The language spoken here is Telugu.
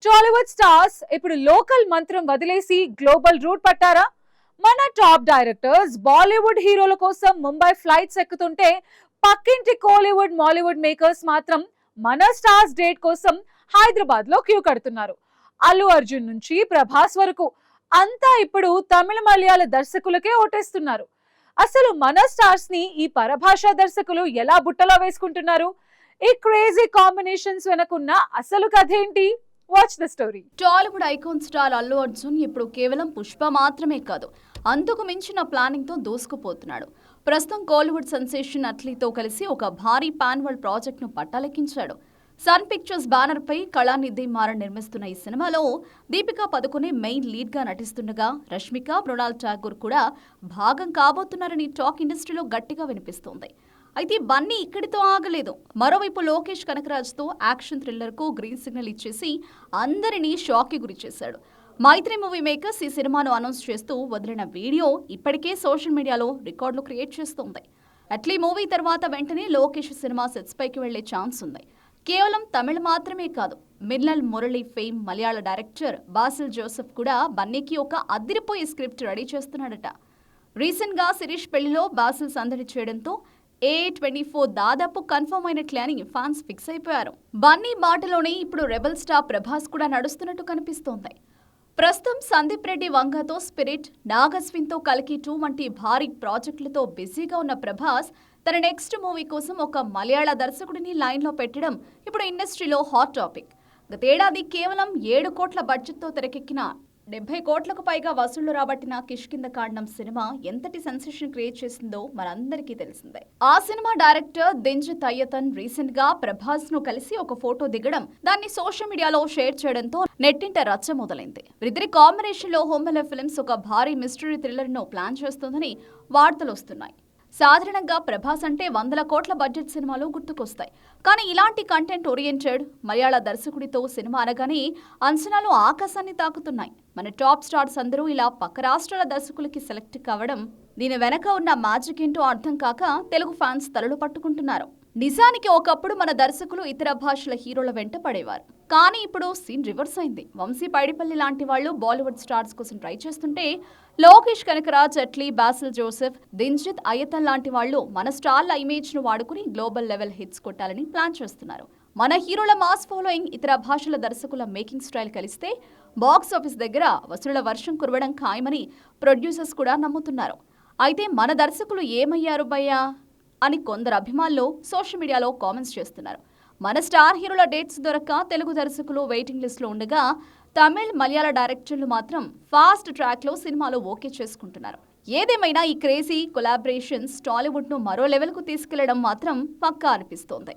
టాలీవుడ్ స్టార్స్ ఇప్పుడు లోకల్ మంత్రం వదిలేసి గ్లోబల్ రూట్ పట్టారా? మన టాప్ డైరెక్టర్స్ బాలీవుడ్ హీరోల కోసం ముంబై ఫ్లైట్స్ ఎక్కుతుంటే పక్కింటి కోలీవుడ్ మాలీవుడ్ మేకర్స్ మాత్రం మన స్టార్స్ డేట్ కోసం హైదరాబాద్ లో క్యూ కడుతున్నారు. అల్లు అర్జున్ నుంచి ప్రభాస్ వరకు అంతా ఇప్పుడు తమిళ మలయాళ దర్శకులకే ఓటేస్తున్నారు. అసలు మన స్టార్స్ ని ఈ పరభాషా దర్శకులు ఎలా బుట్టలో వేసుకుంటున్నారు? ఈ క్రేజీ కాంబినేషన్స్ వెనకున్న అసలు కథ ఏంటి? Watch the story. Tollywood icon star Allu Arjun ఇప్పుడు కేవలం పుష్ప మాత్రమే కాదు, అంతకు మించిన ప్లానింగ్ తో దూసుకుపోతున్నాడు. ప్రస్తుతం కోలీవుడ్ సెన్సేషన్ అట్లీతో కలిసి ఒక భారీ పాన్ వరల్డ్ ప్రాజెక్ట్ ను పట్టాలెక్కించాడు. సన్ పిక్చర్స్ బ్యానర్ పై కళానిధి మారన్ నిర్మిస్తున్న ఈ సినిమాలో దీపికా పదుకొనే మెయిన్ లీడ్ గా నటిస్తుండగా రష్మిక, మృణాల్ ఠాగూర్ కూడా భాగం కాబోతున్నారని టాక్ ఇండస్ట్రీలో గట్టిగా వినిపిస్తోంది. అయితే బన్నీ ఇక్కడితో ఆగలేదు. మరోవైపు లోకేష్ కనకరాజ్తో యాక్షన్ థ్రిల్లర్ కు గ్రీన్ సిగ్నల్ ఇచ్చేసి అందరినీ షాక్ కి గురి చేశాడు. మైత్రి మూవీ మేకర్స్ ఈ సినిమాను అనౌన్స్ చేస్తూ వదిలిన వీడియో ఇప్పటికే సోషల్ మీడియాలో రికార్డులు క్రియేట్ చేస్తోంది. అట్లీ మూవీ తర్వాత వెంటనే లోకేష్ సినిమా సెట్స్ పైకి వెళ్లే ఛాన్స్ ఉంది. కేవలం తమిళ మాత్రమే కాదు, మిర్నల్ మురళి ఫేమ్ మలయాళ డైరెక్టర్ బాసిల్ జోసెఫ్ కూడా బన్నీకి ఒక అదిరిపోయే స్క్రిప్ట్ రెడీ చేస్తున్నాడట. రీసెంట్ గా శిరీష్ పెళ్లిలో బాసిల్ సందడి చేయడంతో A24 దాదాపు కన్ఫర్మ్ అయినట్లే అని ఫ్యాన్స్ ఫిక్స్ అయిపోయారు. బన్నీ బాటలోనే ఇప్పుడు రెబల్ స్టార్ ప్రభాస్ కూడా నడుస్తున్నట్టు కనిపిస్తోంది. ప్రస్తుతం సందీప్ రెడ్డి వంగతో స్పిరిట్, నాగస్విన్తో కల్కి 2 వంటి భారీ ప్రాజెక్టులతో బిజీగా ఉన్న ప్రభాస్ తన నెక్స్ట్ మూవీ కోసం ఒక మలయాళ దర్శకుడిని లైన్లో పెట్టడం ఇప్పుడు ఇండస్ట్రీలో హాట్ టాపిక్. గతేడాది కేవలం 7 కోట్ల బడ్జెట్తో తెరకెక్కిన 70 కోట్లకు పైగా వసూళ్లు రాబట్టిన కిష్కింధకాండం సినిమా ఎంతటి సెన్సేషన్ క్రియేట్ చేసిందో మనందరికీ తెలిసిందే. ఆ సినిమా డైరెక్టర్ దింజిత్ అయ్యతన్ రీసెంట్ గా ప్రభాస్ ను కలిసి ఒక ఫోటో దిగడం, దాన్ని సోషల్ మీడియాలో షేర్ చేయడంతో నెట్టింట రచ్చ మొదలైంది. వీరిద్దరి కాంబినేషన్ లో హోంబలే ఫిల్మ్స్ ఒక భారీ మిస్టరీ థ్రిల్లర్ ను ప్లాన్ చేస్తోందని వార్తలు వస్తున్నాయి. సాధారణంగా ప్రభాస్ అంటే 100 కోట్ల బడ్జెట్ సినిమాలు గుర్తుకొస్తాయి. కానీ ఇలాంటి కంటెంట్ ఓరియంటెడ్ మలయాళ దర్శకుడితో సినిమా అనగానే అంచనాలు ఆకాశాన్ని తాకుతున్నాయి. మన టాప్ స్టార్స్ అందరూ ఇలా పక్క రాష్ట్రాల దర్శకులకి సెలెక్ట్ కావడం, దీని వెనక ఉన్న మ్యాజిక్ ఏంటో అర్థం కాక తెలుగు ఫ్యాన్స్ తలలు పట్టుకుంటున్నారు. నిజానికి ఒకప్పుడు మన దర్శకులు ఇతర భాషల హీరోల వెంట పడేవారు. కానీ ఇప్పుడు సీన్ రివర్స్ అయింది. వంశీ పైడిపల్లి లాంటి వాళ్ళు బాలీవుడ్ స్టార్స్ కోసం ట్రై చేస్తుంటే, లోకేష్ కనకరాజ్, అట్లీ, బాసిల్ జోసెఫ్, దింజిత్ అయ్యతన్ లాంటి వాళ్ళు మన స్టార్ల ఇమేజ్ ను వాడుకుని గ్లోబల్ లెవెల్ హిట్స్ కొట్టాలని ప్లాన్ చేస్తున్నారు. మన హీరోల మాస్ ఫాలోయింగ్, ఇతర భాషల దర్శకుల మేకింగ్ స్టైల్ కలిస్తే బాక్స్ ఆఫీస్ దగ్గర వసూళ్ల వర్షం కురవడం ఖాయమని ప్రొడ్యూసర్స్ కూడా నమ్ముతున్నారు. అయితే మన దర్శకులు ఏమయ్యారు భయ్యా అని కొందరు అభిమానులు సోషల్ మీడియాలో కామెంట్స్ చేస్తున్నారు. మన స్టార్ హీరోల డేట్స్ దొరక్క తెలుగు దర్శకులు వెయిటింగ్ లిస్ట్ లో ఉండగా, తమిళ్, మలయాళ డైరెక్టర్లు మాత్రం ఫాస్ట్ ట్రాక్ లో సినిమాలు ఓకే చేసుకుంటున్నారు. ఏదేమైనా ఈ క్రేజీ కొలాబరేషన్స్ టాలీవుడ్ ను మరో లెవెల్ కు తీసుకెళ్లడం మాత్రం పక్కా అనిపిస్తోంది.